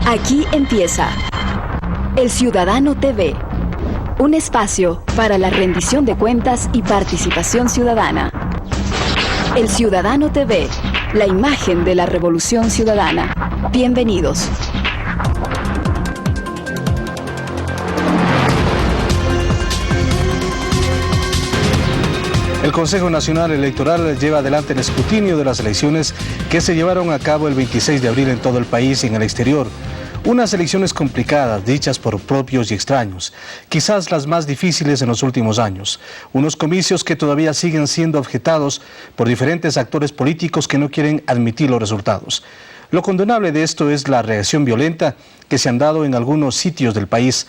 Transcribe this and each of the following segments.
Aquí empieza El Ciudadano TV, un espacio para la rendición de cuentas y participación ciudadana. El Ciudadano TV, la imagen de la revolución ciudadana. Bienvenidos. El Consejo Nacional Electoral lleva adelante el escrutinio de las elecciones que se llevaron a cabo el 26 de abril en todo el país y en el exterior. Unas elecciones complicadas, dichas por propios y extraños, quizás las más difíciles en los últimos años. Unos comicios que todavía siguen siendo objetados por diferentes actores políticos que no quieren admitir los resultados. Lo condenable de esto es la reacción violenta que se han dado en algunos sitios del país,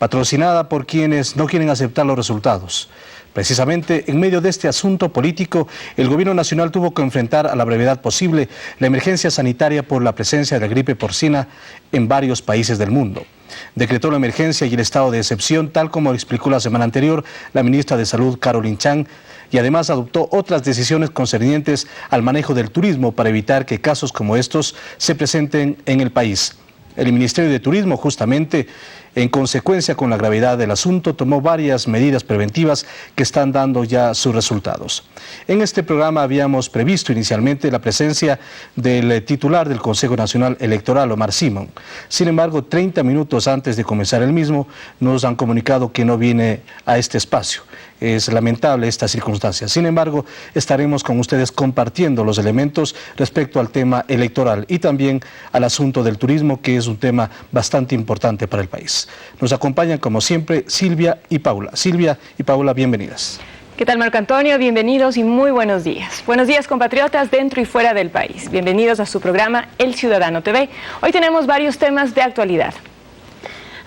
patrocinada por quienes no quieren aceptar los resultados. Precisamente en medio de este asunto político, el gobierno nacional tuvo que enfrentar a la brevedad posible la emergencia sanitaria por la presencia de la gripe porcina en varios países del mundo. Decretó la emergencia y el estado de excepción, tal como explicó la semana anterior la ministra de Salud, Caroline Chang, y además adoptó otras decisiones concernientes al manejo del turismo para evitar que casos como estos se presenten en el país. El Ministerio de Turismo, justamente, en consecuencia con la gravedad del asunto, tomó varias medidas preventivas que están dando ya sus resultados. En este programa habíamos previsto inicialmente la presencia del titular del Consejo Nacional Electoral, Omar Simón. Sin embargo, 30 minutos antes de comenzar el mismo, nos han comunicado que no viene a este espacio. Es lamentable esta circunstancia. Sin embargo, estaremos con ustedes compartiendo los elementos respecto al tema electoral y también al asunto del turismo, que es un tema bastante importante para el país. Nos acompañan, como siempre, Silvia y Paula. Silvia y Paula, bienvenidas. ¿Qué tal, Marco Antonio? Bienvenidos y muy buenos días. Buenos días, compatriotas dentro y fuera del país. Bienvenidos a su programa El Ciudadano TV. Hoy tenemos varios temas de actualidad.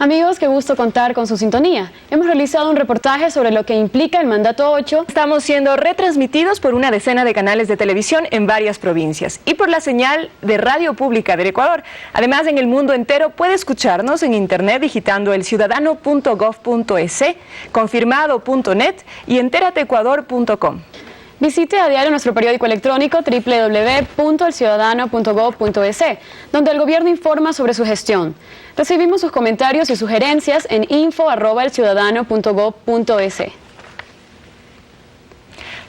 Amigos, qué gusto contar con su sintonía. Hemos realizado un reportaje sobre lo que implica el Mandato 8. Estamos siendo retransmitidos por una decena de canales de televisión en varias provincias y por la señal de Radio Pública del Ecuador. Además, en el mundo entero puede escucharnos en internet digitando elciudadano.gov.es, confirmado.net y enterateecuador.com. Visite a diario nuestro periódico electrónico www.elciudadano.gov.es, donde el gobierno informa sobre su gestión. Recibimos sus comentarios y sugerencias en info@elciudadano.gov.es.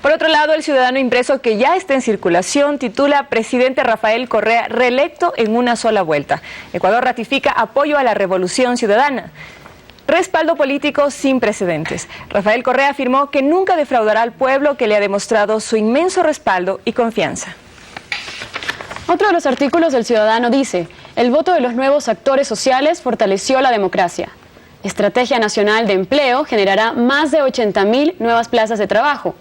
Por otro lado, el Ciudadano impreso, que ya está en circulación, titula Presidente Rafael Correa reelecto en una sola vuelta. Ecuador ratifica apoyo a la revolución ciudadana. Respaldo político sin precedentes. Rafael Correa afirmó que nunca defraudará al pueblo, que le ha demostrado su inmenso respaldo y confianza. Otro de los artículos del Ciudadano dice: el voto de los nuevos actores sociales fortaleció la democracia. Estrategia Nacional de Empleo generará más de 80.000 nuevas plazas de trabajo.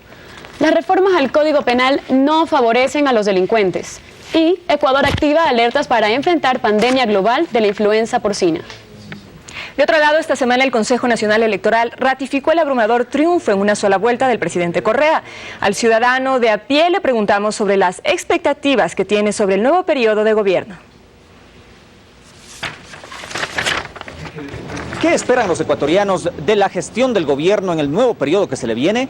Las reformas al Código Penal no favorecen a los delincuentes. Y Ecuador activa alertas para enfrentar pandemia global de la influenza porcina. De otro lado, esta semana el Consejo Nacional Electoral ratificó el abrumador triunfo en una sola vuelta del presidente Correa. Al ciudadano de a pie le preguntamos sobre las expectativas que tiene sobre el nuevo periodo de gobierno. ¿Qué esperan los ecuatorianos de la gestión del gobierno en el nuevo periodo que se le viene?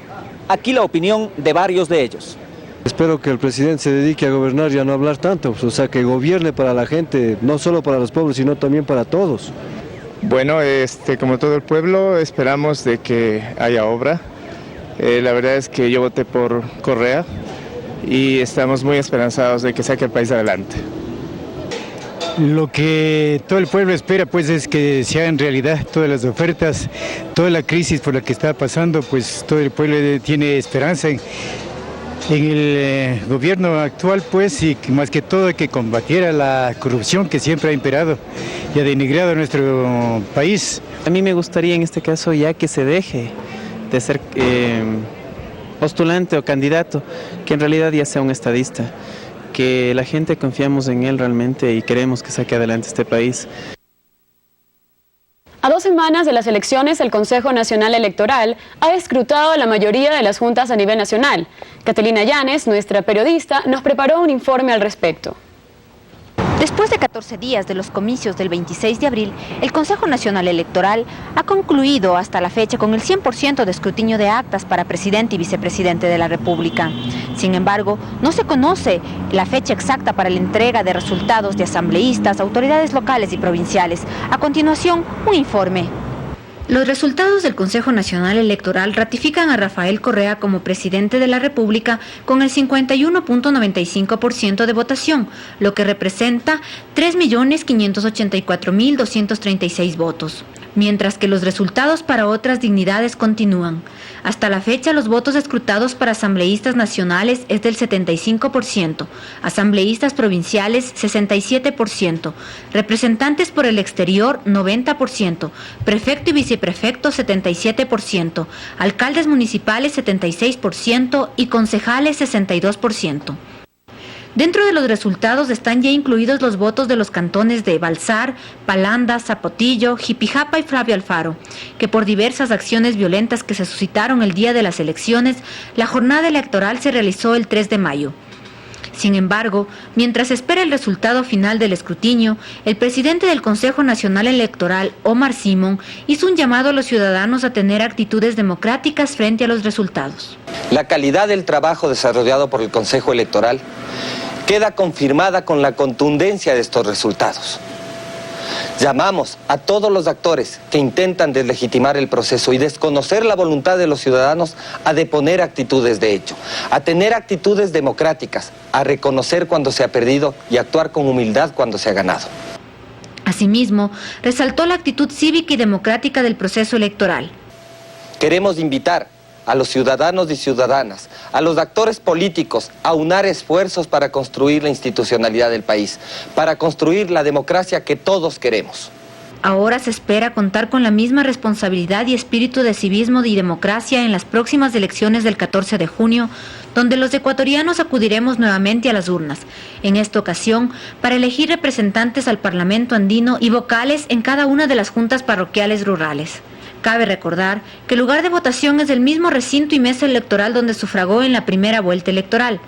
Aquí la opinión de varios de ellos. Espero que el presidente se dedique a gobernar y a no hablar tanto, o sea, que gobierne para la gente, no solo para los pueblos, sino también para todos. Bueno, como todo el pueblo, esperamos de que haya obra. La verdad es que yo voté por Correa y estamos muy esperanzados de que saque el país adelante. Lo que todo el pueblo espera, pues, es que se hagan realidad todas las ofertas, toda la crisis por la que está pasando, pues todo el pueblo tiene esperanza en el gobierno actual, pues, y más que todo que combatiera la corrupción que siempre ha imperado y ha denigrado a nuestro país. A mí me gustaría en este caso ya que se deje de ser postulante o candidato, que en realidad ya sea un estadista, que la gente confiamos en él realmente y queremos que saque adelante este país. A 2 semanas de las elecciones, el Consejo Nacional Electoral ha escrutado a la mayoría de las juntas a nivel nacional. Catalina Llanes, nuestra periodista, nos preparó un informe al respecto. Después de 14 días de los comicios del 26 de abril, el Consejo Nacional Electoral ha concluido hasta la fecha con el 100% de escrutinio de actas para presidente y vicepresidente de la República. Sin embargo, no se conoce la fecha exacta para la entrega de resultados de asambleístas, autoridades locales y provinciales. A continuación, un informe. Los resultados del Consejo Nacional Electoral ratifican a Rafael Correa como presidente de la República con el 51.95% de votación, lo que representa 3.584.236 votos. Mientras que los resultados para otras dignidades continúan. Hasta la fecha, los votos escrutados para asambleístas nacionales es del 75%, asambleístas provinciales 67%, representantes por el exterior 90%, prefecto y viceprefecto 77%, alcaldes municipales 76% y concejales 62%. Dentro de los resultados están ya incluidos los votos de los cantones de Balsar, Palanda, Zapotillo, Jipijapa y Flavio Alfaro, que por diversas acciones violentas que se suscitaron el día de las elecciones, la jornada electoral se realizó el 3 de mayo. Sin embargo, mientras se espera el resultado final del escrutinio, el presidente del Consejo Nacional Electoral, Omar Simón, hizo un llamado a los ciudadanos a tener actitudes democráticas frente a los resultados. La calidad del trabajo desarrollado por el Consejo Electoral queda confirmada con la contundencia de estos resultados. Llamamos a todos los actores que intentan deslegitimar el proceso y desconocer la voluntad de los ciudadanos a deponer actitudes de hecho, a tener actitudes democráticas, a reconocer cuando se ha perdido y actuar con humildad cuando se ha ganado. Asimismo, resaltó la actitud cívica y democrática del proceso electoral. Queremos invitar a los ciudadanos y ciudadanas, a los actores políticos, a unar esfuerzos para construir la institucionalidad del país, para construir la democracia que todos queremos. Ahora se espera contar con la misma responsabilidad y espíritu de civismo y democracia en las próximas elecciones del 14 de junio, donde los ecuatorianos acudiremos nuevamente a las urnas, en esta ocasión para elegir representantes al Parlamento andino y vocales en cada una de las juntas parroquiales rurales. Cabe recordar que el lugar de votación es el mismo recinto y mesa electoral donde sufragó en la primera vuelta electoral.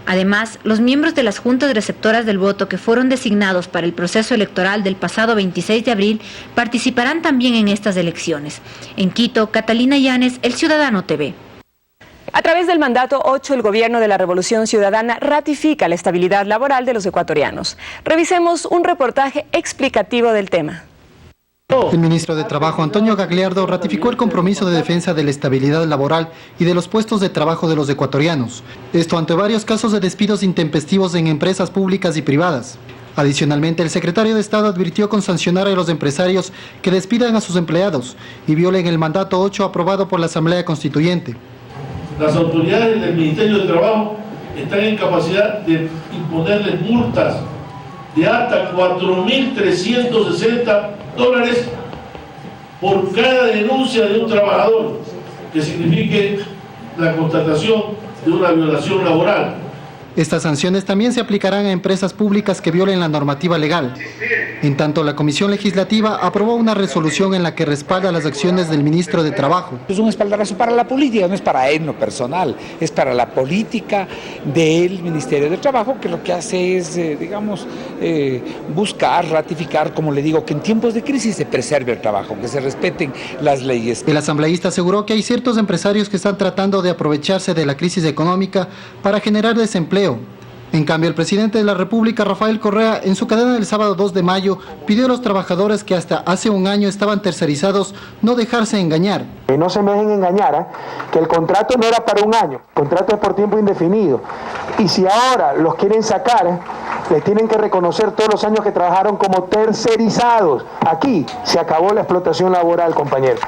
Además, los miembros de las juntas receptoras del voto que fueron designados para el proceso electoral del pasado 26 de abril participarán también en estas elecciones. En Quito, Catalina Llanes, El Ciudadano TV. A través del mandato 8, el gobierno de la Revolución Ciudadana ratifica la estabilidad laboral de los ecuatorianos. Revisemos un reportaje explicativo del tema. El ministro de Trabajo, Antonio Gagliardo, ratificó el compromiso de defensa de la estabilidad laboral y de los puestos de trabajo de los ecuatorianos. Esto ante varios casos de despidos intempestivos en empresas públicas y privadas. Adicionalmente, el secretario de Estado advirtió con sancionar a los empresarios que despidan a sus empleados y violen el mandato 8 aprobado por la Asamblea Constituyente. Las autoridades del Ministerio de Trabajo están en capacidad de imponerles multas de hasta $4.360 por cada denuncia de un trabajador que signifique la constatación de una violación laboral. Estas sanciones también se aplicarán a empresas públicas que violen la normativa legal. En tanto, la Comisión Legislativa aprobó una resolución en la que respalda las acciones del ministro de Trabajo. Es un espaldarazo para la política, no es para él, no personal, es para la política del Ministerio de Trabajo, que lo que hace es, buscar, ratificar, como le digo, que en tiempos de crisis se preserve el trabajo, que se respeten las leyes. El asambleísta aseguró que hay ciertos empresarios que están tratando de aprovecharse de la crisis económica para generar desempleo. En cambio, el presidente de la República, Rafael Correa, en su cadena del sábado 2 de mayo, pidió a los trabajadores que hasta hace un año estaban tercerizados no dejarse engañar. Que no se me dejen engañar, que el contrato no era para un año, el contrato es por tiempo indefinido. Y si ahora los quieren sacar, les tienen que reconocer todos los años que trabajaron como tercerizados. Aquí se acabó la explotación laboral, compañeros.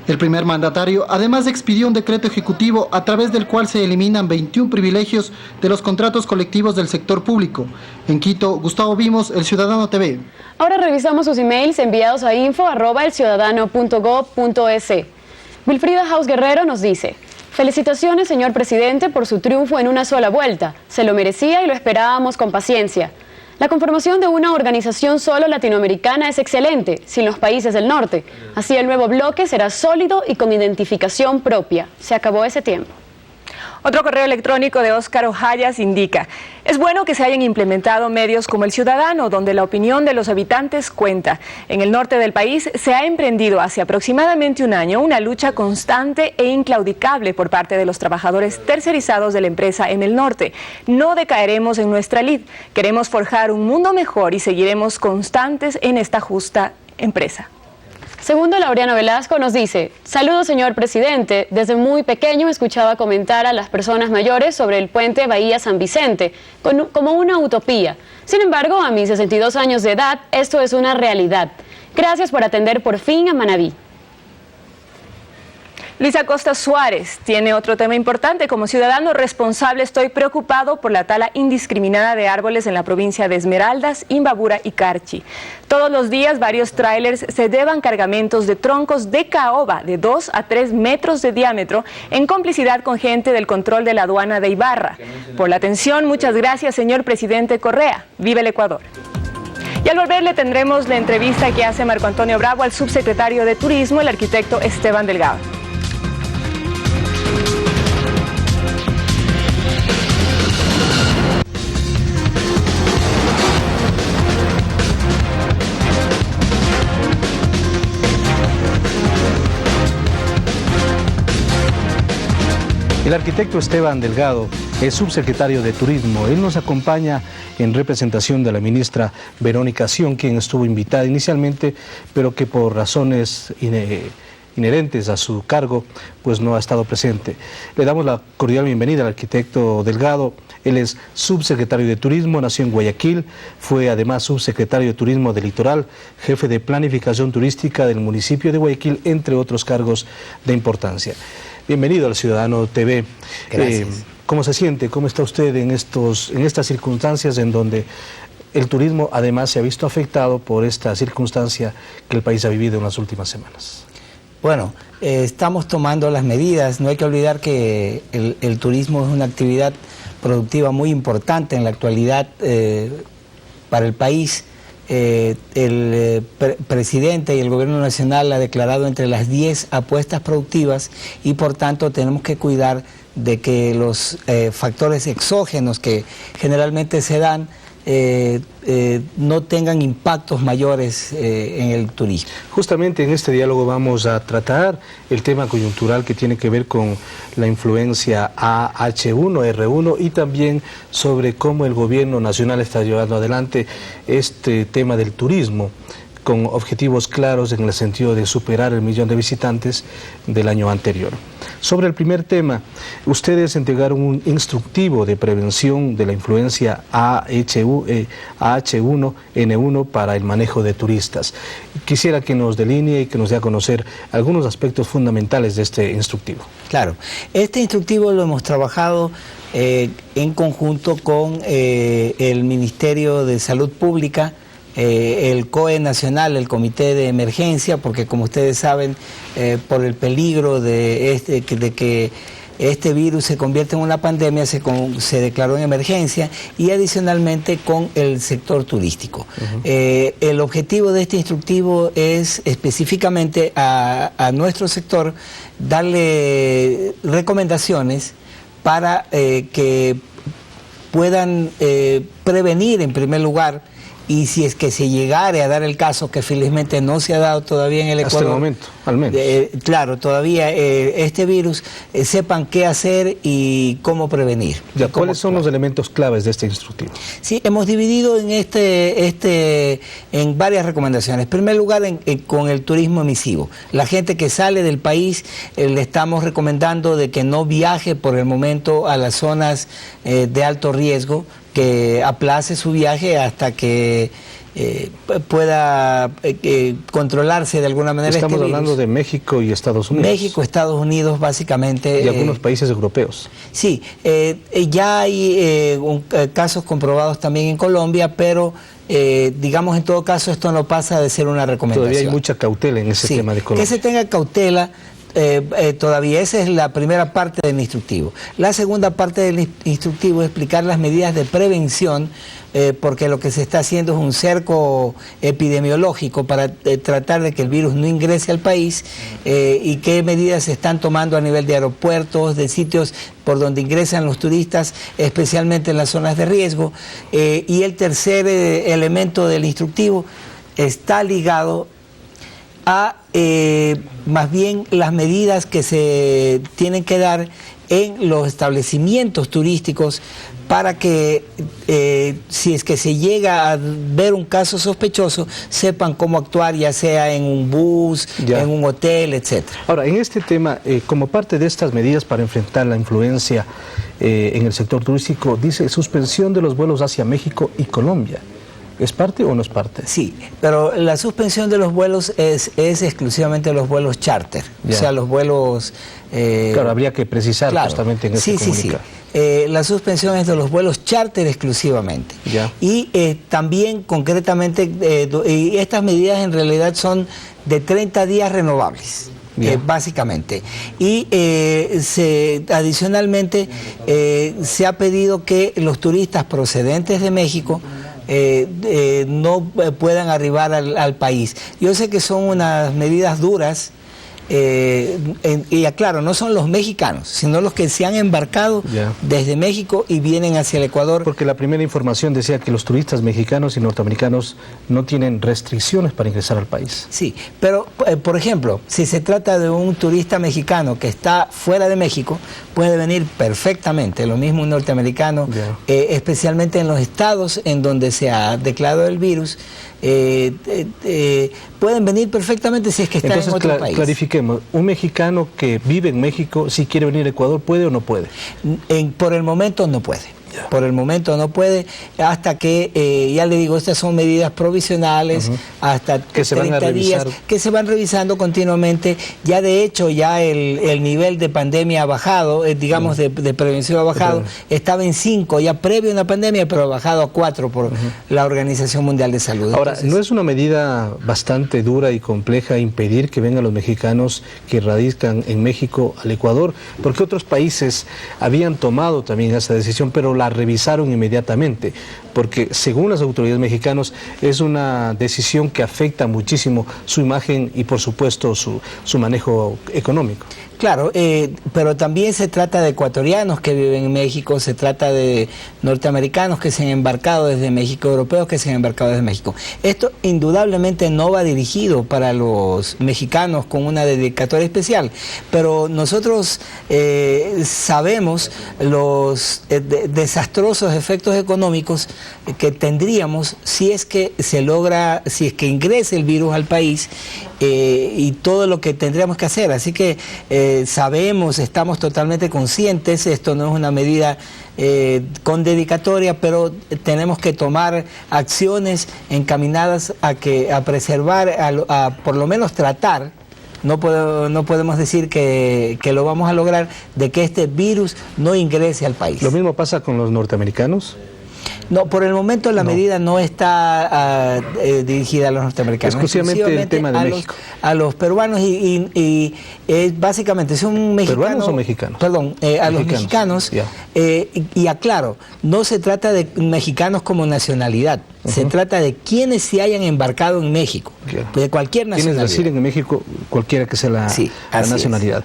El primer mandatario además expidió un decreto ejecutivo a través del cual se eliminan 21 privilegios de los contratos colectivos del sector público. En Quito, Gustavo Vimos, El Ciudadano TV. Ahora revisamos sus emails enviados a info@elciudadano.gov.es. Wilfrida Haus Guerrero nos dice: felicitaciones, señor presidente, por su triunfo en una sola vuelta. Se lo merecía y lo esperábamos con paciencia. La conformación de una organización solo latinoamericana es excelente, sin los países del norte. Así el nuevo bloque será sólido y con identificación propia. Se acabó ese tiempo. Otro correo electrónico de Óscar Ojallas indica: es bueno que se hayan implementado medios como El Ciudadano, donde la opinión de los habitantes cuenta. En el norte del país se ha emprendido hace aproximadamente un año una lucha constante e inclaudicable por parte de los trabajadores tercerizados de la empresa en el norte. No decaeremos en nuestra lid. Queremos forjar un mundo mejor y seguiremos constantes en esta justa empresa. Segundo Laureano Velasco nos dice: saludos señor presidente, desde muy pequeño escuchaba comentar a las personas mayores sobre el puente Bahía San Vicente como una utopía. Sin embargo, a mis 62 años de edad, esto es una realidad. Gracias por atender por fin a Manabí. Luis Acosta Suárez tiene otro tema importante. Como ciudadano responsable estoy preocupado por la tala indiscriminada de árboles en la provincia de Esmeraldas, Imbabura y Carchi. Todos los días varios tráilers se llevan cargamentos de troncos de caoba de 2 a 3 metros de diámetro en complicidad con gente del control de la aduana de Ibarra. Por la atención, muchas gracias, señor presidente Correa. ¡Viva el Ecuador! Y al volver le tendremos la entrevista que hace Marco Antonio Bravo al subsecretario de Turismo, el arquitecto Esteban Delgado. El arquitecto Esteban Delgado es subsecretario de Turismo. Él nos acompaña en representación de la ministra Verónica Sion, quien estuvo invitada inicialmente, pero que por razones inherentes a su cargo, pues no ha estado presente. Le damos la cordial bienvenida al arquitecto Delgado. Él es subsecretario de Turismo, nació en Guayaquil, fue además subsecretario de Turismo del Litoral, jefe de planificación turística del municipio de Guayaquil, entre otros cargos de importancia. Bienvenido al Ciudadano TV. Gracias. ¿Cómo se siente? ¿Cómo está usted en estas circunstancias en donde el turismo además se ha visto afectado por esta circunstancia que el país ha vivido en las últimas semanas? Bueno, estamos tomando las medidas. No hay que olvidar que el turismo es una actividad productiva muy importante en la actualidad para el país. El presidente y el gobierno nacional ha declarado entre las 10 apuestas productivas y por tanto tenemos que cuidar de que los factores exógenos que generalmente se dan no tengan impactos mayores en el turismo. Justamente en este diálogo vamos a tratar el tema coyuntural que tiene que ver con la influencia AH1, y también sobre cómo el gobierno nacional está llevando adelante este tema del turismo con objetivos claros en el sentido de superar el 1 millón de visitantes del año anterior. Sobre el primer tema, ustedes entregaron un instructivo de prevención de la influencia AH1N1 para el manejo de turistas. Quisiera que nos delinee y que nos dé a conocer algunos aspectos fundamentales de este instructivo. Claro, este instructivo lo hemos trabajado en conjunto con el Ministerio de Salud Pública, el COE Nacional, el Comité de Emergencia, porque como ustedes saben, por el peligro de que este virus se convierte en una pandemia, se declaró en emergencia, y adicionalmente con el sector turístico. El objetivo de este instructivo es específicamente a nuestro sector darle recomendaciones para que puedan prevenir en primer lugar. Y si es que se llegare a dar el caso, que felizmente no se ha dado todavía en el Ecuador. Hasta el momento, al menos. Claro, todavía este virus, sepan qué hacer y cómo prevenir. Ya, ¿cuáles son los elementos claves de este instructivo? Sí, hemos dividido en en varias recomendaciones. En primer lugar, con el turismo emisivo. La gente que sale del país, le estamos recomendando de que no viaje por el momento a las zonas de alto riesgo, que aplace su viaje hasta que pueda controlarse de alguna manera. Estamos hablando de México y Estados Unidos. México, Estados Unidos, básicamente. Y algunos países europeos. Sí, ya hay casos comprobados también en Colombia, pero digamos en todo caso esto no pasa de ser una recomendación. Todavía hay mucha cautela en ese tema de Colombia. Que se tenga cautela. todavía. Esa es la primera parte del instructivo. La segunda parte del instructivo es explicar las medidas de prevención, porque lo que se está haciendo es un cerco epidemiológico para tratar de que el virus no ingrese al país, y qué medidas se están tomando a nivel de aeropuertos, de sitios por donde ingresan los turistas, especialmente en las zonas de riesgo. Y el tercer elemento del instructivo está ligado a más bien las medidas que se tienen que dar en los establecimientos turísticos para que si es que se llega a ver un caso sospechoso, sepan cómo actuar, ya sea en un bus, en un hotel, etc. Ahora, en este tema, como parte de estas medidas para enfrentar la influencia en el sector turístico, dice suspensión de los vuelos hacia México y Colombia. ¿Es parte o no es parte? Sí, pero la suspensión de los vuelos es exclusivamente los vuelos charter, o sea, los vuelos... claro, habría que precisar justamente en este comunicado. La suspensión es de los vuelos charter exclusivamente. Ya. Y también concretamente, y estas medidas en realidad son de 30 días renovables. Básicamente. Y adicionalmente se ha pedido que los turistas procedentes de México no puedan arribar al país. Yo sé que son unas medidas duras, y aclaro, no son los mexicanos, sino los que se han embarcado desde México y vienen hacia el Ecuador. Porque la primera información decía que los turistas mexicanos y norteamericanos no tienen restricciones para ingresar al país. Sí, pero por ejemplo, si se trata de un turista mexicano que está fuera de México, puede venir perfectamente, lo mismo un norteamericano, especialmente en los estados en donde se ha declarado el virus. Pueden venir perfectamente si es que están en otro país. Clarifiquemos, un mexicano que vive en México, si quiere venir a Ecuador, ¿puede o no puede? Por el momento no puede. Por el momento no puede, hasta que, ya le digo, estas son medidas provisionales, hasta que 30 días, que se van revisando continuamente. Ya de hecho, ya el nivel de pandemia ha bajado, digamos, de prevención ha bajado. Estaba en 5, ya previo a una pandemia, pero ha bajado a 4 por la Organización Mundial de Salud. Ahora, entonces, ¿no es una medida bastante dura y compleja impedir que vengan los mexicanos que radican en México al Ecuador? Porque otros países habían tomado también esa decisión, pero la revisaron inmediatamente, porque según las autoridades mexicanas es una decisión que afecta muchísimo su imagen y por supuesto su manejo económico. Claro, pero también se trata de ecuatorianos que viven en México, se trata de norteamericanos que se han embarcado desde México, europeos que se han embarcado desde México. Esto indudablemente no va dirigido para los mexicanos con una dedicatoria especial, pero nosotros sabemos los desastrosos efectos económicos que tendríamos si es que se logra, si es que ingrese el virus al país, y todo lo que tendríamos que hacer. Así que sabemos, estamos totalmente conscientes, esto no es una medida con dedicatoria, pero tenemos que tomar acciones encaminadas a preservar, a por lo menos tratar. No podemos decir que lo vamos a lograr, de que este virus no ingrese al país. ¿Lo mismo pasa con los norteamericanos? No, por el momento la medida no está dirigida a los norteamericanos. Exclusivamente el tema de México. A los peruanos y básicamente son mexicanos. ¿Peruanos o mexicanos? Perdón, a los mexicanos. Y aclaro, no se trata de mexicanos como nacionalidad. Se trata de quienes se hayan embarcado en México, de cualquier nacionalidad. Quienes residen en México, cualquiera que sea la nacionalidad.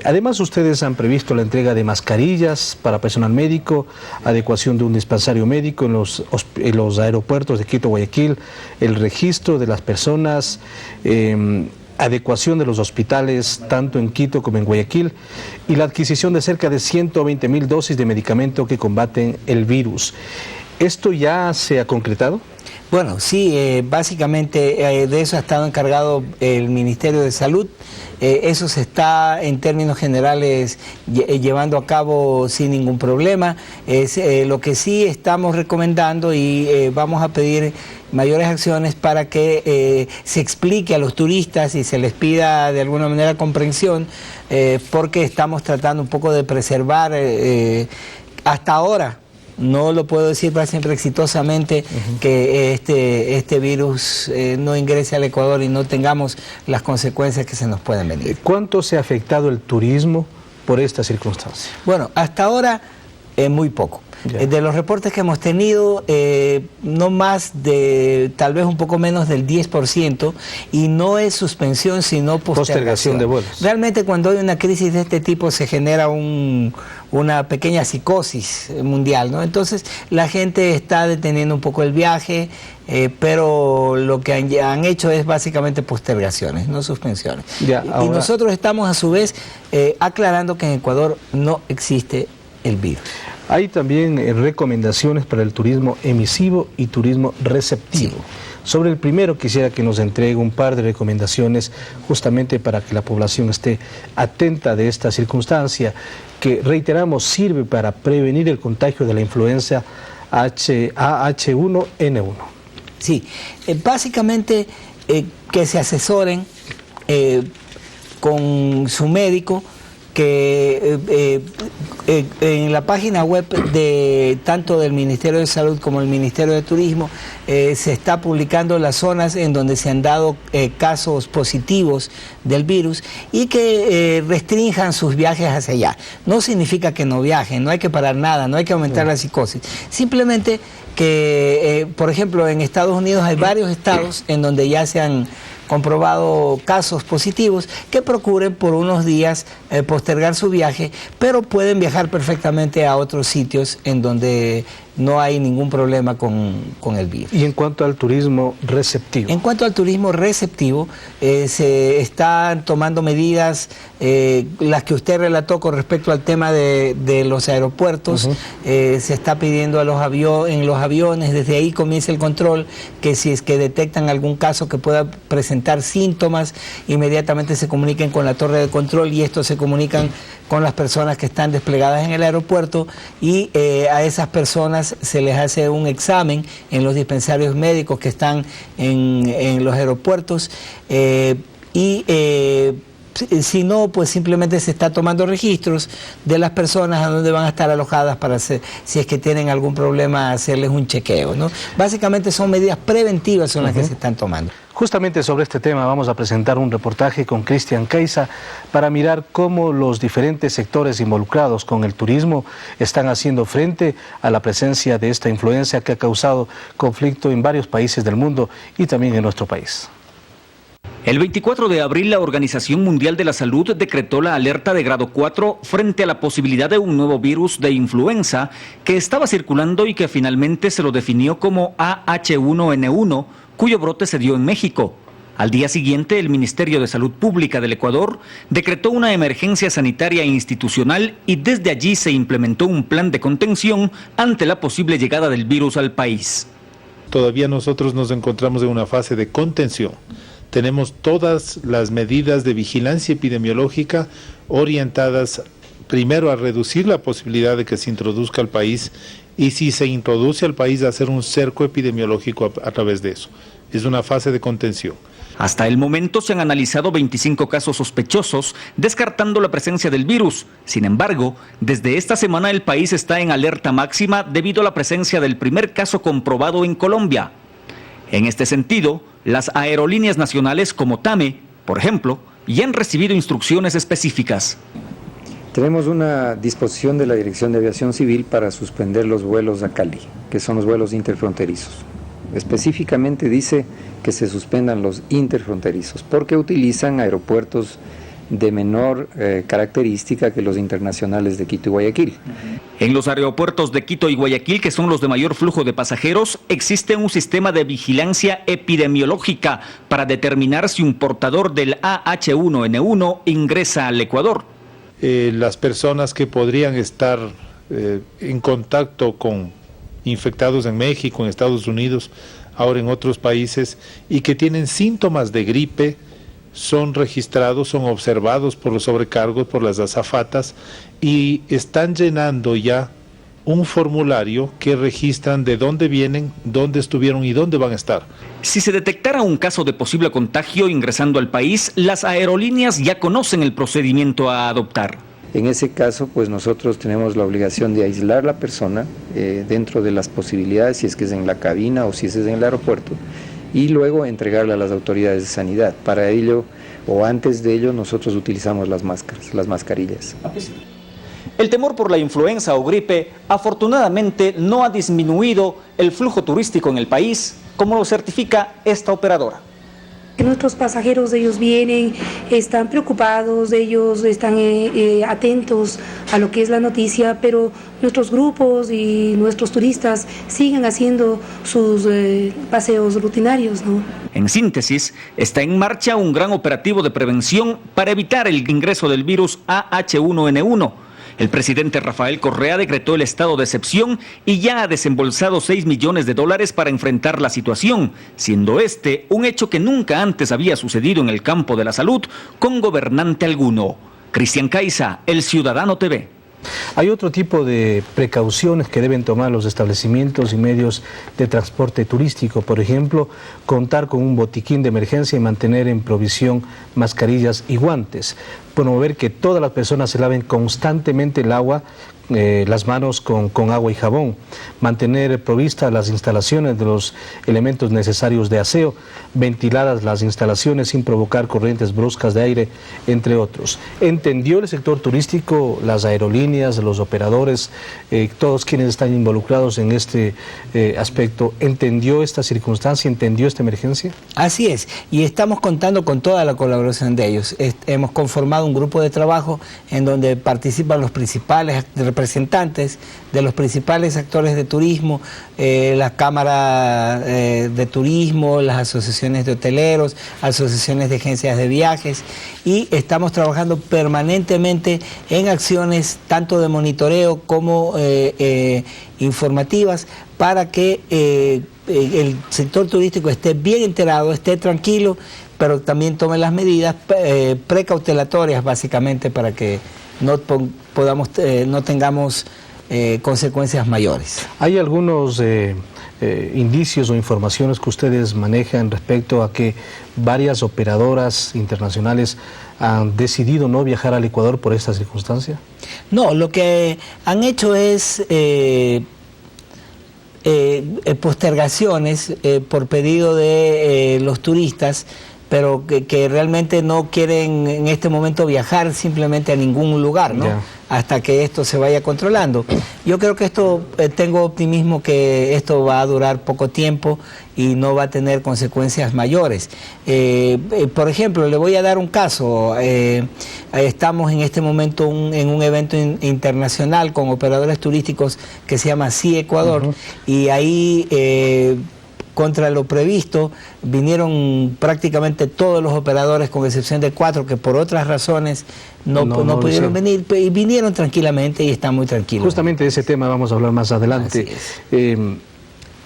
Además, ustedes han previsto la entrega de mascarillas para personal médico, adecuación de un dispensario médico en los aeropuertos de Quito, Guayaquil, el registro de las personas, adecuación de los hospitales tanto en Quito como en Guayaquil y la adquisición de cerca de 120.000 dosis de medicamento que combaten el virus. ¿Esto ya se ha concretado? Bueno, sí, básicamente de eso ha estado encargado el Ministerio de Salud. Eso se está en términos generales llevando a cabo sin ningún problema. Lo que sí estamos recomendando y vamos a pedir mayores acciones para que se explique a los turistas y se les pida de alguna manera comprensión, porque estamos tratando un poco de preservar hasta ahora no lo puedo decir para siempre exitosamente, que este virus no ingrese al Ecuador y no tengamos las consecuencias que se nos pueden venir. ¿Cuánto se ha afectado el turismo por esta circunstancia? Bueno, hasta ahora muy poco. De los reportes que hemos tenido, no más de, tal vez un poco menos del 10%, y no es suspensión, sino postergación de vuelos. Realmente cuando hay una crisis de este tipo se genera una pequeña psicosis mundial, ¿no? Entonces la gente está deteniendo un poco el viaje, pero lo que han hecho es básicamente postergaciones, no suspensiones. Y nosotros estamos a su vez aclarando que en Ecuador no existe el virus. Hay también recomendaciones para el turismo emisivo y turismo receptivo. Sí. Sobre el primero quisiera que nos entregue un par de recomendaciones justamente para que la población esté atenta de esta circunstancia que, reiteramos, sirve para prevenir el contagio de la influenza H1N1. Sí, básicamente que se asesoren con su médico, que en la página web de tanto del Ministerio de Salud como el Ministerio de Turismo se está publicando las zonas en donde se han dado casos positivos del virus y que restrinjan sus viajes hacia allá. No significa que no viajen, no hay que parar nada, no hay que aumentar la psicosis. Simplemente que, por ejemplo, en Estados Unidos hay varios estados en donde ya se han comprobado casos positivos, que procuren por unos días postergar su viaje, pero pueden viajar perfectamente a otros sitios en donde no hay ningún problema con el virus. ¿Y en cuanto al turismo receptivo? En cuanto al turismo receptivo, se están tomando medidas, las que usted relató con respecto al tema de los aeropuertos. Se está pidiendo en los aviones, desde ahí comienza el control, que si es que detectan algún caso que pueda presentar síntomas, inmediatamente se comuniquen con la torre de control y estos se comunican con las personas que están desplegadas en el aeropuerto y a esas personas se les hace un examen en los dispensarios médicos que están en los aeropuertos si no, pues simplemente se está tomando registros de las personas a donde van a estar alojadas para hacer, si es que tienen algún problema, hacerles un chequeo, ¿no? Básicamente son medidas preventivas son las que se están tomando. Justamente sobre este tema vamos a presentar un reportaje con Cristian Caiza para mirar cómo los diferentes sectores involucrados con el turismo están haciendo frente a la presencia de esta influencia que ha causado conflicto en varios países del mundo y también en nuestro país. El 24 de abril, la Organización Mundial de la Salud decretó la alerta de grado 4 frente a la posibilidad de un nuevo virus de influenza que estaba circulando y que finalmente se lo definió como AH1N1, cuyo brote se dio en México. Al día siguiente, el Ministerio de Salud Pública del Ecuador decretó una emergencia sanitaria institucional y desde allí se implementó un plan de contención ante la posible llegada del virus al país. Todavía nosotros nos encontramos en una fase de contención. Tenemos todas las medidas de vigilancia epidemiológica orientadas primero a reducir la posibilidad de que se introduzca al país y si se introduce al país a hacer un cerco epidemiológico a través de eso. Es una fase de contención. Hasta el momento se han analizado 25 casos sospechosos, descartando la presencia del virus. Sin embargo, desde esta semana el país está en alerta máxima debido a la presencia del primer caso comprobado en Colombia. En este sentido, las aerolíneas nacionales como TAME, por ejemplo, ya han recibido instrucciones específicas. Tenemos una disposición de la Dirección de Aviación Civil para suspender los vuelos a Cali, que son los vuelos interfronterizos. Específicamente dice que se suspendan los interfronterizos porque utilizan aeropuertos de menor característica que los internacionales de Quito y Guayaquil. En los aeropuertos de Quito y Guayaquil, que son los de mayor flujo de pasajeros, existe un sistema de vigilancia epidemiológica para determinar si un portador del AH1N1 ingresa al Ecuador. Las personas que podrían estar en contacto con infectados en México, en Estados Unidos, ahora en otros países, y que tienen síntomas de gripe, son registrados, son observados por los sobrecargos, por las azafatas, y están llenando ya un formulario que registran de dónde vienen, dónde estuvieron y dónde van a estar. Si se detectara un caso de posible contagio ingresando al país, las aerolíneas ya conocen el procedimiento a adoptar. En ese caso, pues nosotros tenemos la obligación de aislar la persona dentro de las posibilidades, si es que es en la cabina o si es en el aeropuerto, y luego entregarla a las autoridades de sanidad. Para ello, o antes de ello, nosotros utilizamos las máscaras, las mascarillas. El temor por la influenza o gripe afortunadamente no ha disminuido el flujo turístico en el país, como lo certifica esta operadora. Nuestros pasajeros, ellos vienen, están preocupados, ellos están atentos a lo que es la noticia, pero nuestros grupos y nuestros turistas siguen haciendo sus paseos rutinarios, ¿no? En síntesis, está en marcha un gran operativo de prevención para evitar el ingreso del virus AH1N1. El presidente Rafael Correa decretó el estado de excepción y ya ha desembolsado $6 millones para enfrentar la situación, siendo este un hecho que nunca antes había sucedido en el campo de la salud con gobernante alguno. Cristian Caiza, El Ciudadano TV. Hay otro tipo de precauciones que deben tomar los establecimientos y medios de transporte turístico, por ejemplo, contar con un botiquín de emergencia y mantener en provisión mascarillas y guantes, promover que todas las personas se laven constantemente las manos con agua y jabón, mantener provistas las instalaciones de los elementos necesarios de aseo, ventiladas las instalaciones sin provocar corrientes bruscas de aire, entre otros. ¿Entendió el sector turístico, las aerolíneas, los operadores, todos quienes están involucrados en este aspecto, entendió esta circunstancia, entendió esta emergencia? Así es, y estamos contando con toda la colaboración de ellos. Hemos conformado un grupo de trabajo en donde participan los principales representantes de los principales actores de turismo, la Cámara de Turismo, las asociaciones de hoteleros, asociaciones de agencias de viajes, y estamos trabajando permanentemente en acciones tanto de monitoreo como informativas para que el sector turístico esté bien enterado, esté tranquilo, pero también tome las medidas precautelatorias básicamente para que no tengamos consecuencias mayores. ¿Hay algunos indicios o informaciones que ustedes manejan respecto a que varias operadoras internacionales han decidido no viajar al Ecuador por esta circunstancia? No, lo que han hecho es postergaciones por pedido de los turistas, pero que realmente no quieren en este momento viajar simplemente a ningún lugar, ¿no? Yeah. Hasta que esto se vaya controlando. Yo creo que esto, tengo optimismo que esto va a durar poco tiempo y no va a tener consecuencias mayores. Por ejemplo, le voy a dar un caso. Estamos en este momento en un evento internacional con operadores turísticos que se llama Sí Ecuador, y ahí contra lo previsto vinieron prácticamente todos los operadores, con excepción de 4 que por otras razones no pudieron venir, y vinieron tranquilamente y están muy tranquilos. Justamente de ese tema vamos a hablar más adelante.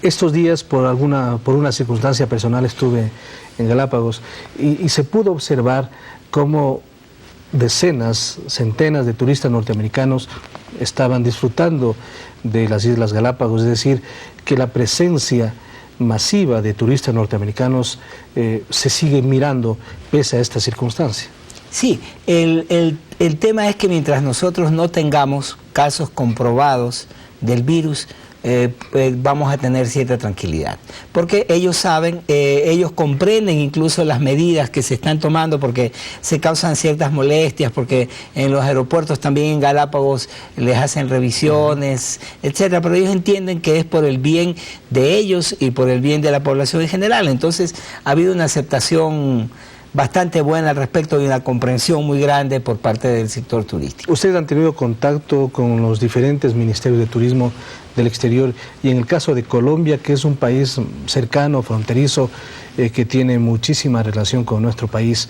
Estos días por una circunstancia personal estuve en Galápagos y se pudo observar cómo decenas, centenas de turistas norteamericanos estaban disfrutando de las Islas Galápagos, es decir, que la presencia masiva de turistas norteamericanos se sigue mirando pese a esta circunstancia. Sí, el tema es que mientras nosotros no tengamos casos comprobados del virus, vamos a tener cierta tranquilidad, porque ellos saben, ellos comprenden incluso las medidas que se están tomando, porque se causan ciertas molestias, porque en los aeropuertos también en Galápagos les hacen revisiones, etcétera, pero ellos entienden que es por el bien de ellos y por el bien de la población en general. Entonces ha habido una aceptación bastante buena al respecto y una comprensión muy grande por parte del sector turístico. ¿Ustedes han tenido contacto con los diferentes ministerios de turismo del exterior? Y en el caso de Colombia, que es un país cercano, fronterizo, que tiene muchísima relación con nuestro país,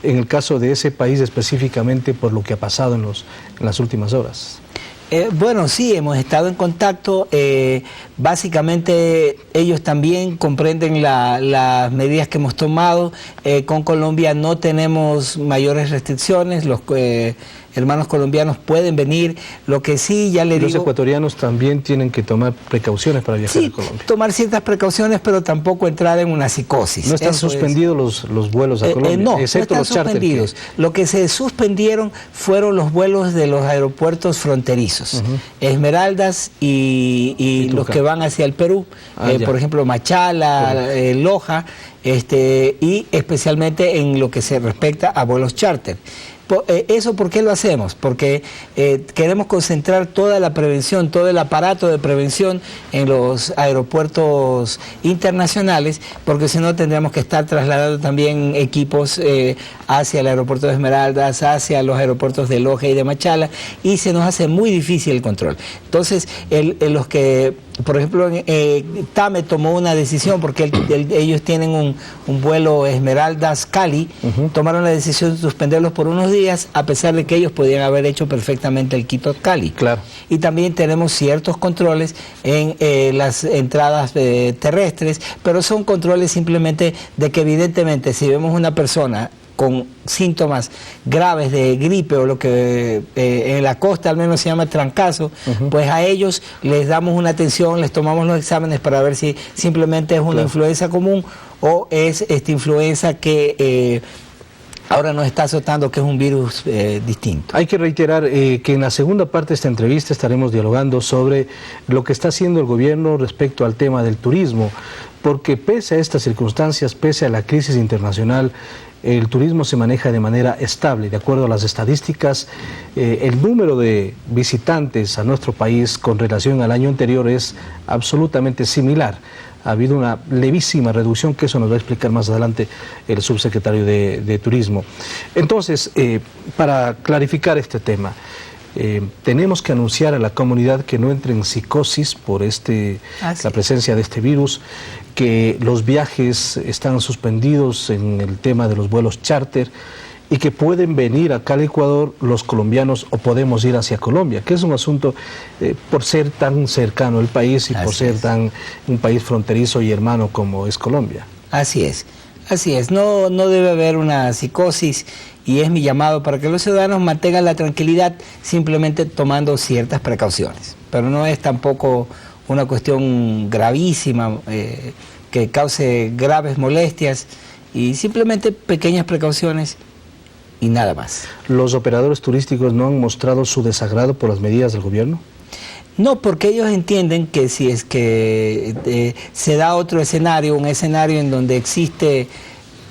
en el caso de ese país específicamente por lo que ha pasado en las últimas horas. Bueno, sí, hemos estado en contacto. Básicamente ellos también comprenden las medidas que hemos tomado. Con Colombia no tenemos mayores restricciones. hermanos colombianos pueden venir. Lo que sí, ya le digo... Los ecuatorianos también tienen que tomar precauciones para viajar a Colombia. Tomar ciertas precauciones, pero tampoco entrar en una psicosis. ¿No están suspendidos los vuelos a Colombia? No, excepto no están los suspendidos. Lo que se suspendieron fueron los vuelos de los aeropuertos fronterizos. Esmeraldas y los que van hacia el Perú. Por ejemplo, Machala, Loja, y especialmente en lo que se respecta a vuelos charter. ¿Eso por qué lo hacemos? Porque queremos concentrar toda la prevención, todo el aparato de prevención en los aeropuertos internacionales, porque si no tendríamos que estar trasladando también equipos hacia el aeropuerto de Esmeraldas, hacia los aeropuertos de Loja y de Machala, y se nos hace muy difícil el control. Entonces, los que... Por ejemplo, TAME tomó una decisión porque ellos tienen un vuelo Esmeraldas-Cali, tomaron la decisión de suspenderlos por unos días, a pesar de que ellos podían haber hecho perfectamente el Quito-Cali. Claro. Y también tenemos ciertos controles en las entradas terrestres, pero son controles simplemente de que evidentemente si vemos una persona con síntomas graves de gripe o lo que en la costa al menos se llama trancazo, pues a ellos les damos una atención, les tomamos los exámenes para ver si simplemente es una influenza común o es esta influenza que ahora nos está azotando, que es un virus distinto. Hay que reiterar que en la segunda parte de esta entrevista estaremos dialogando sobre lo que está haciendo el gobierno respecto al tema del turismo, porque pese a estas circunstancias, pese a la crisis internacional, el turismo se maneja de manera estable. De acuerdo a las estadísticas, el número de visitantes a nuestro país con relación al año anterior es absolutamente similar. Ha habido una levísima reducción, que eso nos va a explicar más adelante el subsecretario de Turismo. Entonces, para clarificar este tema, tenemos que anunciar a la comunidad que no entre en psicosis por la presencia de este virus, que los viajes están suspendidos en el tema de los vuelos charter y que pueden venir acá al Ecuador los colombianos o podemos ir hacia Colombia, que es un asunto por ser tan cercano el país y por ser un país fronterizo y hermano como es Colombia. Así es, no debe haber una psicosis y es mi llamado para que los ciudadanos mantengan la tranquilidad simplemente tomando ciertas precauciones, pero no es tampoco una cuestión gravísima que cause graves molestias y simplemente pequeñas precauciones y nada más. ¿Los operadores turísticos no han mostrado su desagrado por las medidas del gobierno? No, porque ellos entienden que si es que se da otro escenario, un escenario en donde existe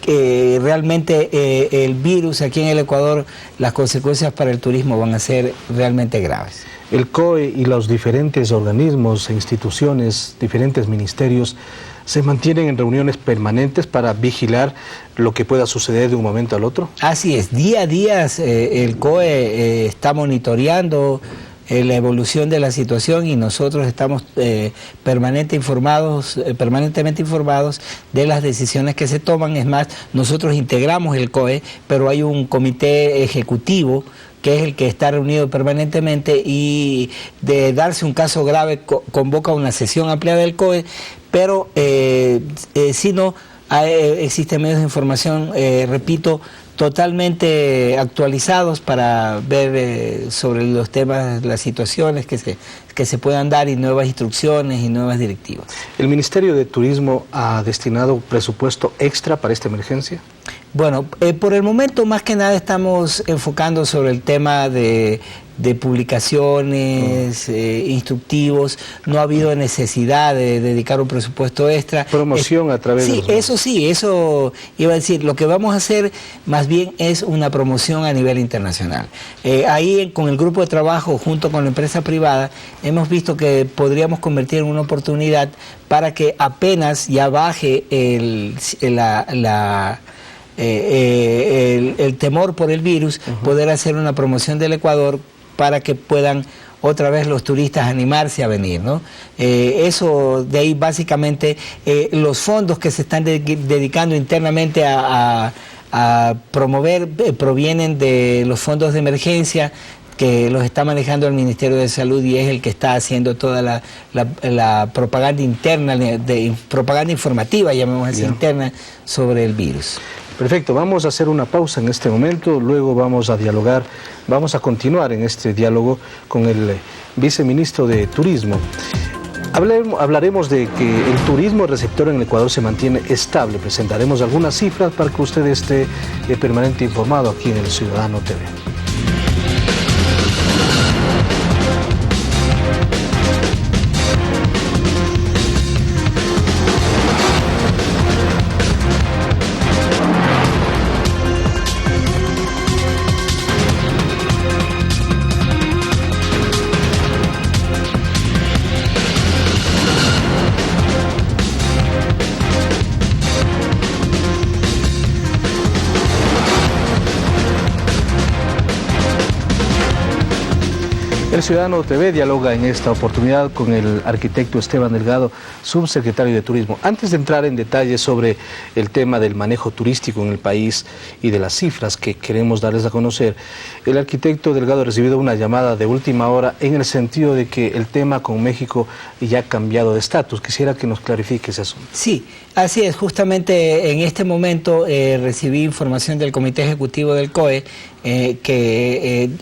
realmente el virus aquí en el Ecuador, las consecuencias para el turismo van a ser realmente graves. El COE y los diferentes organismos e instituciones, diferentes ministerios, se mantienen en reuniones permanentes para vigilar lo que pueda suceder de un momento al otro. Así es, día a día el COE está monitoreando la evolución de la situación y nosotros estamos permanentemente informados de las decisiones que se toman. Es más, nosotros integramos el COE, pero hay un comité ejecutivo que es el que está reunido permanentemente y de darse un caso grave convoca una sesión ampliada del COE, pero si no, existen medios de información, repito, totalmente actualizados para ver sobre los temas, las situaciones que se puedan dar y nuevas instrucciones y nuevas directivas. ¿El Ministerio de Turismo ha destinado presupuesto extra para esta emergencia? Bueno, por el momento más que nada estamos enfocando sobre el tema de publicaciones, instructivos. No ha habido necesidad de dedicar un presupuesto extra. Promoción a través de eso iba a decir, lo que vamos a hacer más bien es una promoción a nivel internacional. Ahí con el grupo de trabajo junto con la empresa privada hemos visto que podríamos convertir en una oportunidad para que apenas ya baje el temor por el virus, poder hacer una promoción del Ecuador para que puedan otra vez los turistas animarse a venir, ¿no? Eso de ahí básicamente los fondos que se están dedicando internamente a promover provienen de los fondos de emergencia que los está manejando el Ministerio de Salud y es el que está haciendo toda la propaganda interna, propaganda informativa, llamémoslo así, interna sobre el virus. Perfecto, vamos a hacer una pausa en este momento, luego vamos a dialogar, vamos a continuar en este diálogo con el viceministro de Turismo. Hablaremos de que el turismo receptor en el Ecuador se mantiene estable. Presentaremos algunas cifras para que usted esté permanente informado aquí en El Ciudadano TV. El Ciudadano TV dialoga en esta oportunidad con el arquitecto Esteban Delgado, subsecretario de Turismo. Antes de entrar en detalle sobre el tema del manejo turístico en el país y de las cifras que queremos darles a conocer, el arquitecto Delgado ha recibido una llamada de última hora en el sentido de que el tema con México ya ha cambiado de estatus. Quisiera que nos clarifique ese asunto. Sí, así es. Justamente en este momento recibí información del Comité Ejecutivo del COE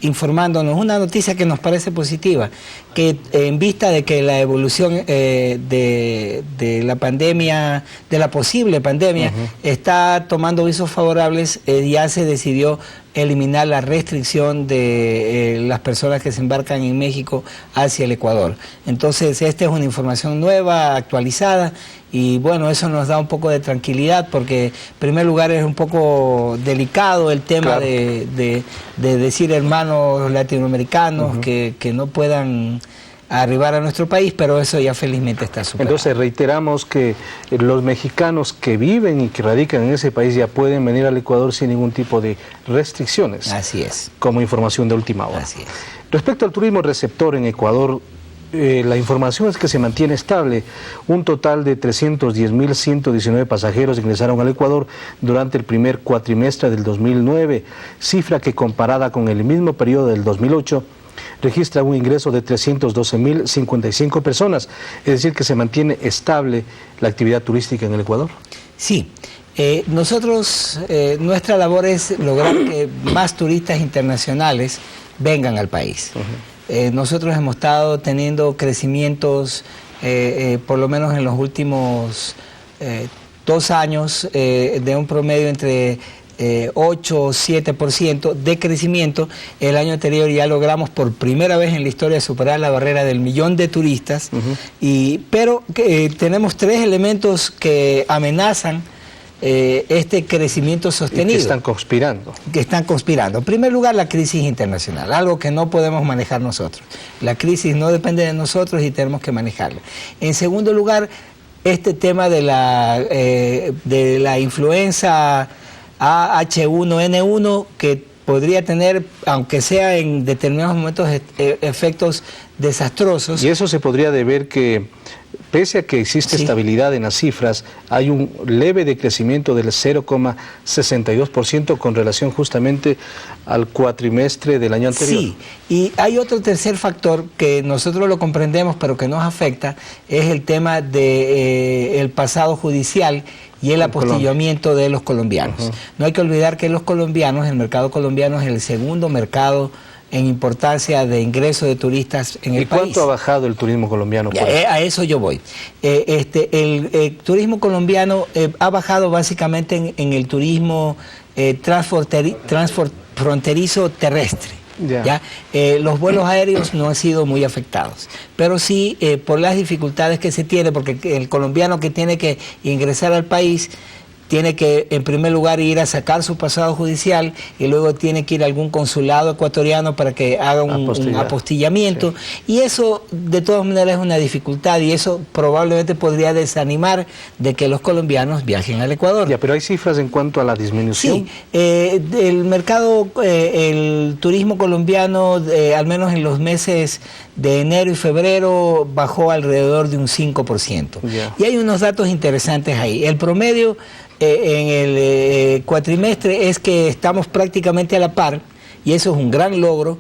informándonos una noticia que nos parece positiva, que en vista de que la evolución de la pandemia, de la posible pandemia, está tomando visos favorables, ya se decidió eliminar la restricción de las personas que se embarcan en México hacia el Ecuador. Entonces, esta es una información nueva, actualizada, y bueno, eso nos da un poco de tranquilidad porque en primer lugar es un poco delicado el tema de decir hermanos latinoamericanos que no puedan arribar a nuestro país, pero eso ya felizmente está superado. Entonces reiteramos que los mexicanos que viven y que radican en ese país ya pueden venir al Ecuador sin ningún tipo de restricciones. Así es. Como información de última hora. Así es. Respecto al turismo receptor en Ecuador, la información es que se mantiene estable. Un total de 310.119 pasajeros ingresaron al Ecuador durante el primer cuatrimestre del 2009, cifra que comparada con el mismo periodo del 2008 registra un ingreso de 312.055 personas, es decir, que se mantiene estable la actividad turística en el Ecuador. Sí. Nosotros, nuestra labor es lograr que más turistas internacionales vengan al país. Nosotros hemos estado teniendo crecimientos, por lo menos en los últimos 2 años, de un promedio entre 8 o 7% de crecimiento. El año anterior ya logramos por primera vez en la historia superar la barrera del 1.000.000 de turistas, pero tenemos 3 elementos que amenazan este crecimiento sostenido. ¿Y que están conspirando? Que están conspirando. En primer lugar, la crisis internacional, algo que no podemos manejar nosotros. La crisis no depende de nosotros y tenemos que manejarla. En segundo lugar, este tema de la influenza H1N1, que podría tener, aunque sea en determinados momentos, efectos desastrosos. Y eso se podría deber que, pese a que existe estabilidad en las cifras, hay un leve decrecimiento del 0,62% con relación justamente al cuatrimestre del año anterior. Sí, y hay otro tercer factor que nosotros lo comprendemos pero que nos afecta, es el tema del pasado judicial y el apostillamiento de los colombianos. No hay que olvidar que los colombianos, el mercado colombiano es el segundo mercado en importancia de ingreso de turistas en el país. ¿Y cuánto ha bajado el turismo colombiano? A eso yo voy. El turismo colombiano ha bajado básicamente en el turismo transfronterizo terrestre. ¿Ya? Los vuelos aéreos no han sido muy afectados, pero sí por las dificultades que se tiene, porque el colombiano que tiene que ingresar al país tiene que en primer lugar ir a sacar su pasado judicial y luego tiene que ir a algún consulado ecuatoriano para que haga un apostillamiento, y eso de todas maneras es una dificultad y eso probablemente podría desanimar de que los colombianos viajen al Ecuador. Ya, pero hay cifras en cuanto a la disminución. Sí, el mercado, el turismo colombiano, al menos en los meses de enero y febrero, bajó alrededor de un 5%. Y hay unos datos interesantes ahí. El promedio en el cuatrimestre es que estamos prácticamente a la par, y eso es un gran logro.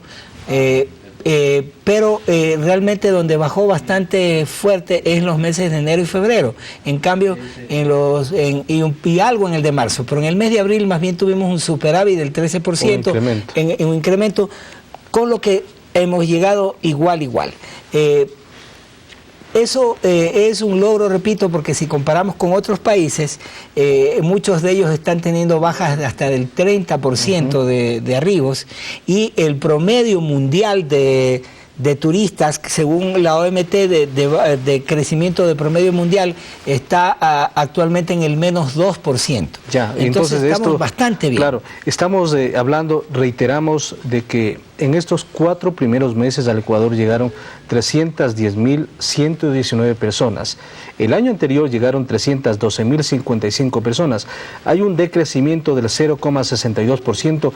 pero realmente donde bajó bastante fuerte es en los meses de enero y febrero. En cambio, y algo en el de marzo, pero en el mes de abril más bien tuvimos un superávit del 13%, un incremento, con lo que hemos llegado igual. Eso es un logro, repito, porque si comparamos con otros países, muchos de ellos están teniendo bajas de hasta del 30% de arribos, y el promedio mundial de turistas, según la OMT, de crecimiento de promedio mundial, está actualmente en el menos 2%. Ya, entonces estamos bastante bien. Claro, estamos hablando, reiteramos, de que en estos 4 primeros meses al Ecuador llegaron 310.119 personas. El año anterior llegaron 312.055 personas. Hay un decrecimiento del 0,62%,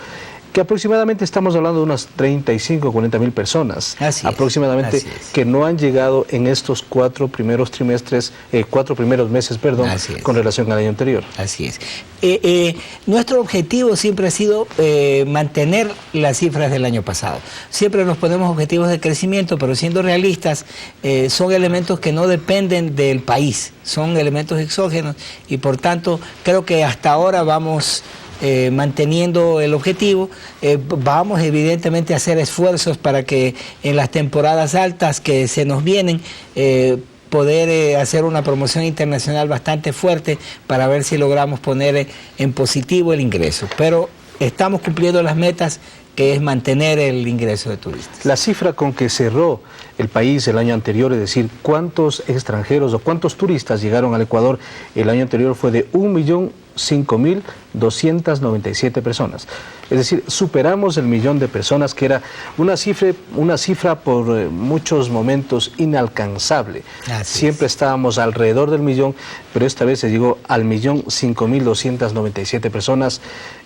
que aproximadamente estamos hablando de unas 35 o 40 mil personas aproximadamente que no han llegado en estos 4 primeros meses, con relación al año anterior. Así es. Nuestro objetivo siempre ha sido mantener las cifras del año pasado. Siempre nos ponemos objetivos de crecimiento, pero siendo realistas, son elementos que no dependen del país, son elementos exógenos, y por tanto creo que hasta ahora vamos manteniendo el objetivo. Vamos evidentemente a hacer esfuerzos para que en las temporadas altas que se nos vienen poder hacer una promoción internacional bastante fuerte para ver si logramos poner en positivo el ingreso, pero estamos cumpliendo las metas, que es mantener el ingreso de turistas. La cifra con que cerró el país el año anterior, es decir, cuántos extranjeros o cuántos turistas llegaron al Ecuador el año anterior, fue de 1.005.297 personas. Es decir, superamos el 1.000.000 de personas, que era una cifra por muchos momentos inalcanzable. Siempre estábamos alrededor del 1.000.000, pero esta vez se llegó al 1.005.297 personas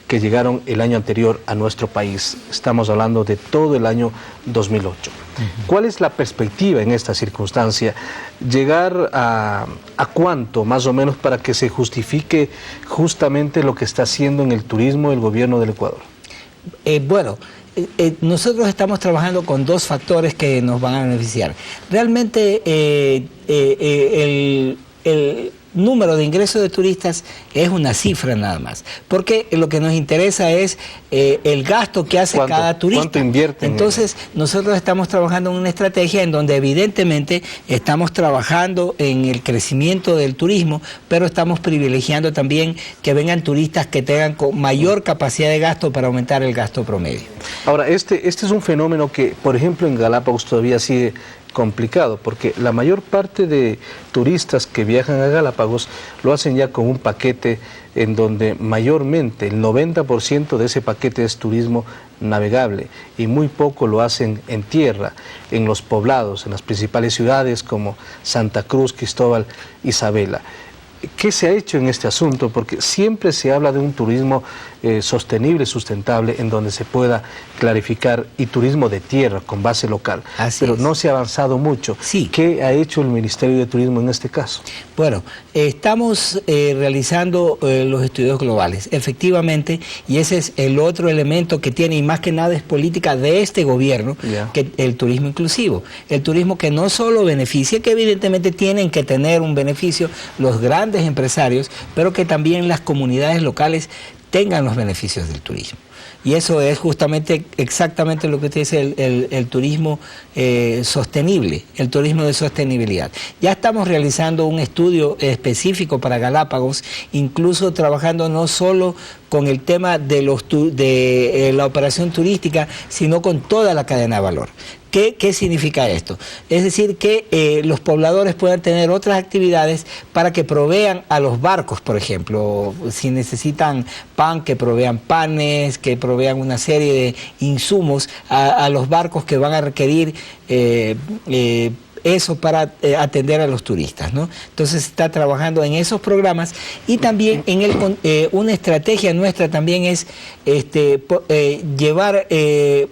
que llegaron el año anterior a nuestro país. Estamos hablando de todo el año 2008. ¿Cuál es la perspectiva en esta circunstancia? ¿Llegar a cuánto, más o menos, para que se justifique justamente lo que está haciendo en el turismo el gobierno del Ecuador? Nosotros estamos trabajando con 2 factores que nos van a beneficiar. Realmente el número de ingresos de turistas es una cifra nada más, porque lo que nos interesa es el gasto que hace cada turista. ¿Cuánto invierten? Entonces nosotros estamos trabajando en una estrategia en donde evidentemente estamos trabajando en el crecimiento del turismo, pero estamos privilegiando también que vengan turistas que tengan con mayor capacidad de gasto para aumentar el gasto promedio. Ahora, este es un fenómeno que, por ejemplo, en Galápagos todavía sigue complicado, porque la mayor parte de turistas que viajan a Galápagos lo hacen ya con un paquete en donde mayormente el 90% de ese paquete es turismo navegable, y muy poco lo hacen en tierra, en los poblados, en las principales ciudades como Santa Cruz, Cristóbal, Isabela. ¿Qué se ha hecho en este asunto? Porque siempre se habla de un turismo sostenible, sustentable, en donde se pueda clarificar, y turismo de tierra con base local. Pero no se ha avanzado mucho. ¿Qué ha hecho el Ministerio de Turismo en este caso? Bueno, estamos realizando los estudios globales, efectivamente, y ese es el otro elemento que tiene, y más que nada es política de este gobierno, que el turismo inclusivo. El turismo que no solo beneficia, que evidentemente tienen que tener un beneficio los grandes empresarios, pero que también las comunidades locales tengan los beneficios del turismo. Y eso es justamente exactamente lo que usted dice, el turismo sostenible, el turismo de sostenibilidad. Ya estamos realizando un estudio específico para Galápagos, incluso trabajando no solo con el tema de la operación turística, sino con toda la cadena de valor. ¿Qué significa esto? Es decir, que los pobladores puedan tener otras actividades para que provean a los barcos, por ejemplo, si necesitan pan, que provean panes, que provean una serie de insumos a los barcos que van a requerir eso para atender a los turistas, ¿no? Entonces está trabajando en esos programas y también en una estrategia nuestra también es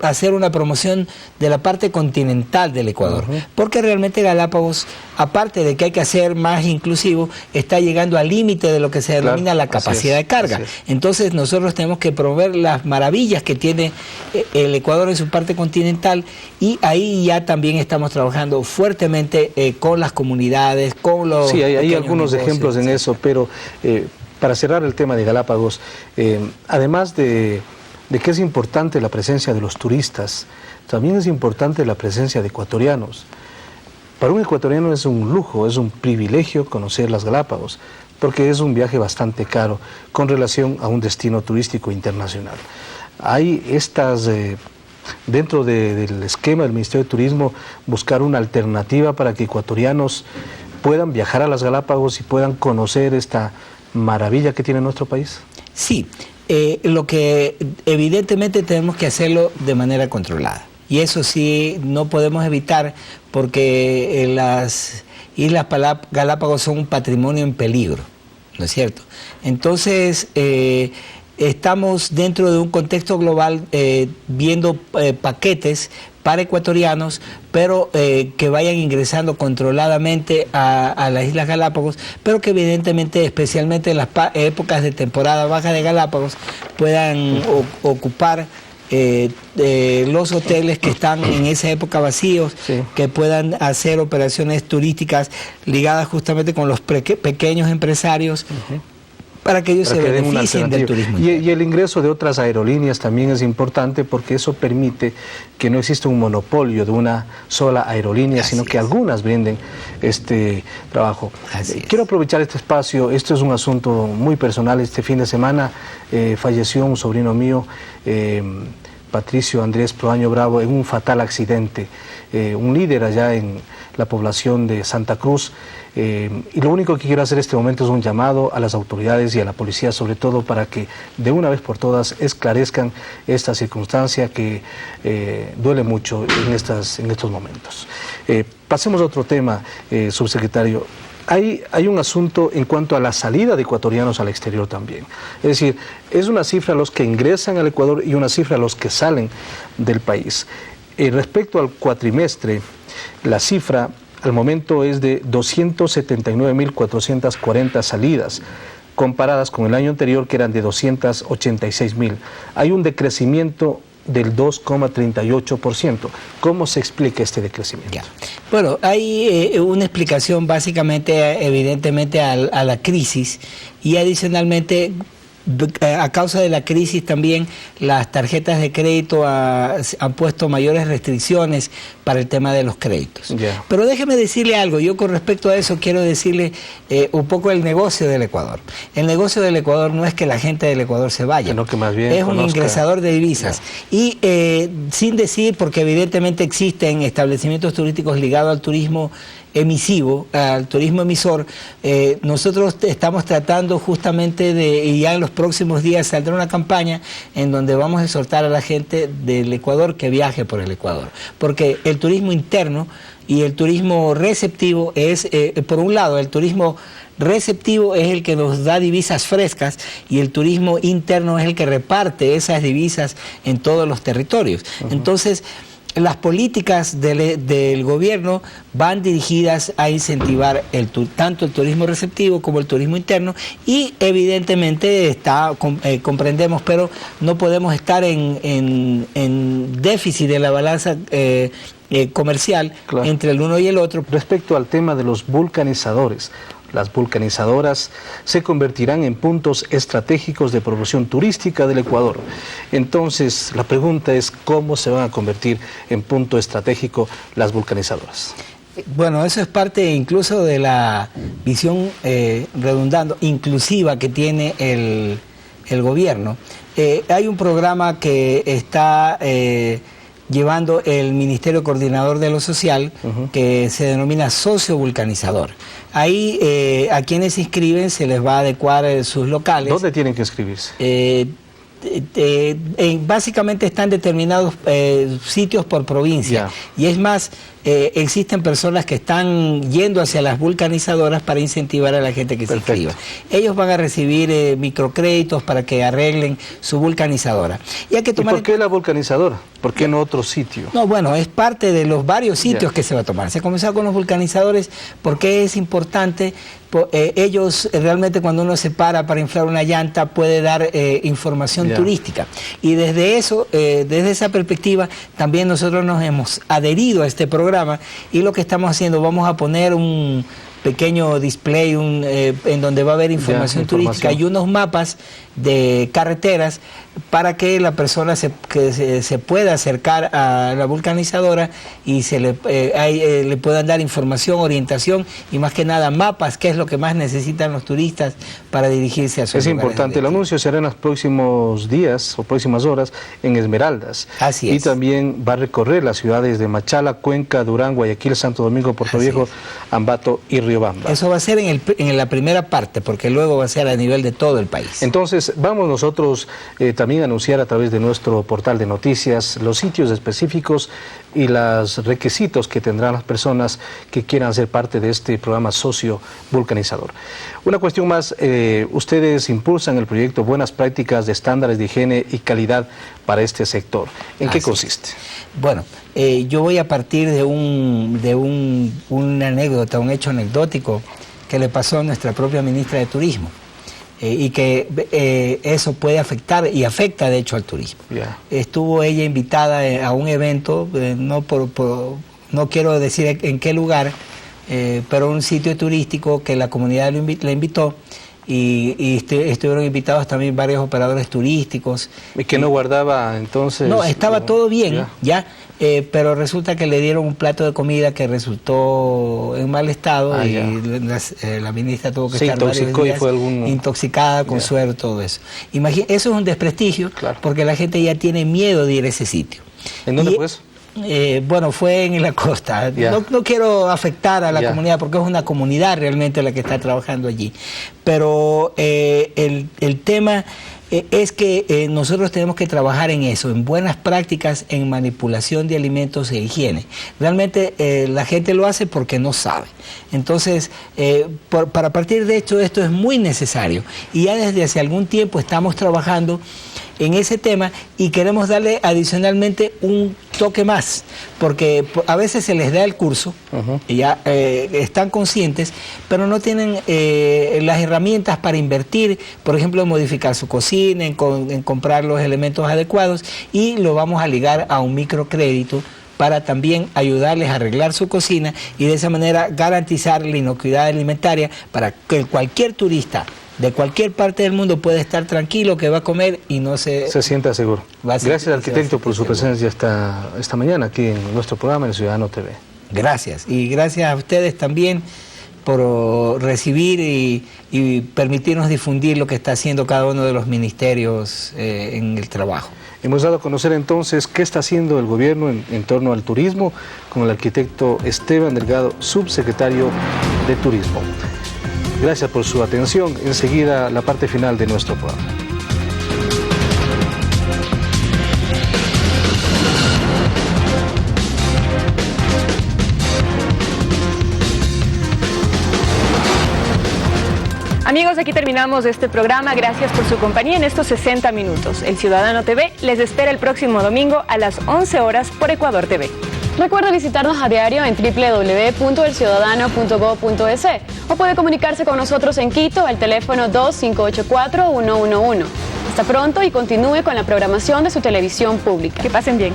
hacer una promoción de la parte continental del Ecuador, porque realmente Galápagos, aparte de que hay que hacer más inclusivo, está llegando al límite de lo que se denomina la capacidad de carga. Entonces nosotros tenemos que promover las maravillas que tiene el Ecuador en su parte continental, y ahí ya también estamos trabajando fuertemente con las comunidades, con los... Sí, hay algunos negocios, ejemplos en eso, pero para cerrar el tema de Galápagos, además de que es importante la presencia de los turistas, también es importante la presencia de ecuatorianos. Para un ecuatoriano es un lujo, es un privilegio conocer las Galápagos, porque es un viaje bastante caro con relación a un destino turístico internacional. Hay dentro del esquema del Ministerio de Turismo, buscar una alternativa para que ecuatorianos puedan viajar a las Galápagos y puedan conocer esta maravilla que tiene nuestro país. Sí, lo que evidentemente tenemos que hacerlo de manera controlada. Y eso sí, no podemos evitar, porque las Islas Galápagos son un patrimonio en peligro, ¿no es cierto? Entonces, estamos dentro de un contexto global viendo paquetes para ecuatorianos, pero que vayan ingresando controladamente a las Islas Galápagos, pero que evidentemente, especialmente en las épocas de temporada baja de Galápagos, puedan ocupar los hoteles que están en esa época vacíos, que puedan hacer operaciones turísticas ligadas justamente con los pequeños empresarios, para que ellos se beneficien del turismo. Y el ingreso de otras aerolíneas también es importante, porque eso permite que no exista un monopolio de una sola aerolínea, sino que algunas brinden este trabajo. Quiero aprovechar este espacio. Esto es un asunto muy personal. Este fin de semana falleció un sobrino mío, Patricio Andrés Proaño Bravo, en un fatal accidente, un líder allá en la población de Santa Cruz. Y lo único que quiero hacer en este momento es un llamado a las autoridades y a la policía, sobre todo, para que de una vez por todas esclarezcan esta circunstancia que duele mucho en estos momentos. Pasemos a otro tema, subsecretario. Hay un asunto en cuanto a la salida de ecuatorianos al exterior también. Es decir, es una cifra los que ingresan al Ecuador y una cifra los que salen del país. Respecto al cuatrimestre, la cifra al momento es de 279.440 salidas, comparadas con el año anterior, que eran de 286.000. Hay un decrecimiento del 2,38%. ¿Cómo se explica este decrecimiento? Bueno, hay una explicación básicamente, evidentemente, a la crisis, y adicionalmente, a causa de la crisis también las tarjetas de crédito han puesto mayores restricciones para el tema de los créditos. Pero déjeme decirle algo. Yo, con respecto a eso, quiero decirle un poco el negocio del Ecuador. El negocio del Ecuador no es que la gente del Ecuador se vaya, sino que más bien es un ingresador de divisas. Y sin decir, porque evidentemente existen establecimientos turísticos ligados al turismo emisivo, al turismo emisor, nosotros estamos tratando justamente y ya en los próximos días saldrá una campaña en donde vamos a exhortar a la gente del Ecuador que viaje por el Ecuador, porque el turismo interno y el turismo receptivo es, por un lado, el turismo receptivo es el que nos da divisas frescas, y el turismo interno es el que reparte esas divisas en todos los territorios. Entonces, las políticas del gobierno van dirigidas a incentivar tanto el turismo receptivo como el turismo interno, y evidentemente comprendemos, pero no podemos estar en déficit de la balanza comercial entre el uno y el otro. Respecto al tema de los vulcanizadores, las vulcanizadoras se convertirán en puntos estratégicos de promoción turística del Ecuador. Entonces, la pregunta es, ¿cómo se van a convertir en punto estratégico las vulcanizadoras? Bueno, eso es parte incluso de la visión, redundando, inclusiva que tiene el gobierno. Hay un programa que está llevando el Ministerio Coordinador de lo Social, que se denomina Socio Vulcanizador. Ahí a quienes se inscriben se les va a adecuar sus locales. ¿Dónde tienen que inscribirse? Básicamente están determinados sitios por provincia. Y es más, existen personas que están yendo hacia las vulcanizadoras para incentivar a la gente que se inscriba. Ellos van a recibir microcréditos para que arreglen su vulcanizadora. Y hay que tomar... ¿Y por qué la vulcanizadora? ¿Por qué no otro sitio? No, bueno, es parte de los varios sitios que se va a tomar. Se ha comenzado con los vulcanizadores porque es importante. Ellos realmente, cuando uno se para inflar una llanta, puede dar información turística. Y desde eso, desde esa perspectiva, también nosotros nos hemos adherido a este programa, y lo que estamos haciendo, vamos a poner un pequeño display en donde va a haber información turística y unos mapas de carreteras para que la persona se pueda acercar a la vulcanizadora y le puedan dar información, orientación y más que nada mapas, que es lo que más necesitan los turistas para dirigirse a sus lugares. Es importante, el anuncio será en los próximos días o próximas horas en Esmeraldas. Así es. Y también va a recorrer las ciudades de Machala, Cuenca, Durán, Guayaquil, Santo Domingo, Puerto Viejo, Ambato y Riobamba. Eso va a ser en la primera parte, porque luego va a ser a nivel de todo el país. Entonces, vamos nosotros también a anunciar a través de nuestro portal de noticias los sitios específicos y los requisitos que tendrán las personas que quieran ser parte de este programa socio vulcanizador. Una cuestión más, ustedes impulsan el proyecto Buenas Prácticas de Estándares de Higiene y Calidad para este sector. ¿En qué consiste? Bueno, yo voy a partir de una anécdota, un hecho anecdótico que le pasó a nuestra propia ministra de Turismo. Y que eso puede afectar y afecta de hecho al turismo. Estuvo ella invitada a un evento, no quiero decir en qué lugar, pero un sitio turístico que la comunidad le invitó, y estuvieron invitados también varios operadores turísticos. ¿Y que no guardaba entonces? No, estaba todo bien, pero resulta que le dieron un plato de comida que resultó en mal estado la ministra tuvo que estar varios días intoxicada con suero, todo eso. Eso es un desprestigio, porque la gente ya tiene miedo de ir a ese sitio. ¿En dónde fue eso? Bueno, fue en la costa. No quiero afectar a la comunidad, porque es una comunidad realmente la que está trabajando allí. Pero el tema es que nosotros tenemos que trabajar en eso, en buenas prácticas, en manipulación de alimentos e higiene. Realmente la gente lo hace porque no sabe. Entonces, para partir de esto es muy necesario. Y ya desde hace algún tiempo estamos trabajando en ese tema y queremos darle adicionalmente un toque más, porque a veces se les da el curso y ya están conscientes, pero no tienen las herramientas para invertir, por ejemplo, en modificar su cocina, en comprar los elementos adecuados, y lo vamos a ligar a un microcrédito para también ayudarles a arreglar su cocina y de esa manera garantizar la inocuidad alimentaria para que cualquier turista de cualquier parte del mundo puede estar tranquilo que va a comer y no se sienta seguro. Gracias, arquitecto, por su presencia esta mañana aquí en nuestro programa El Ciudadano TV. Gracias, y gracias a ustedes también por recibir y permitirnos difundir lo que está haciendo cada uno de los ministerios en el trabajo. Hemos dado a conocer entonces qué está haciendo el gobierno en torno al turismo con el arquitecto Esteban Delgado, subsecretario de Turismo. Gracias por su atención. Enseguida la parte final de nuestro programa. Amigos, aquí terminamos este programa. Gracias por su compañía en estos 60 minutos. El Ciudadano TV les espera el próximo domingo a las 11 horas por Ecuador TV. Recuerde visitarnos a diario en www.elciudadano.gov.es o puede comunicarse con nosotros en Quito al teléfono 2584-111. Hasta pronto y continúe con la programación de su televisión pública. Que pasen bien.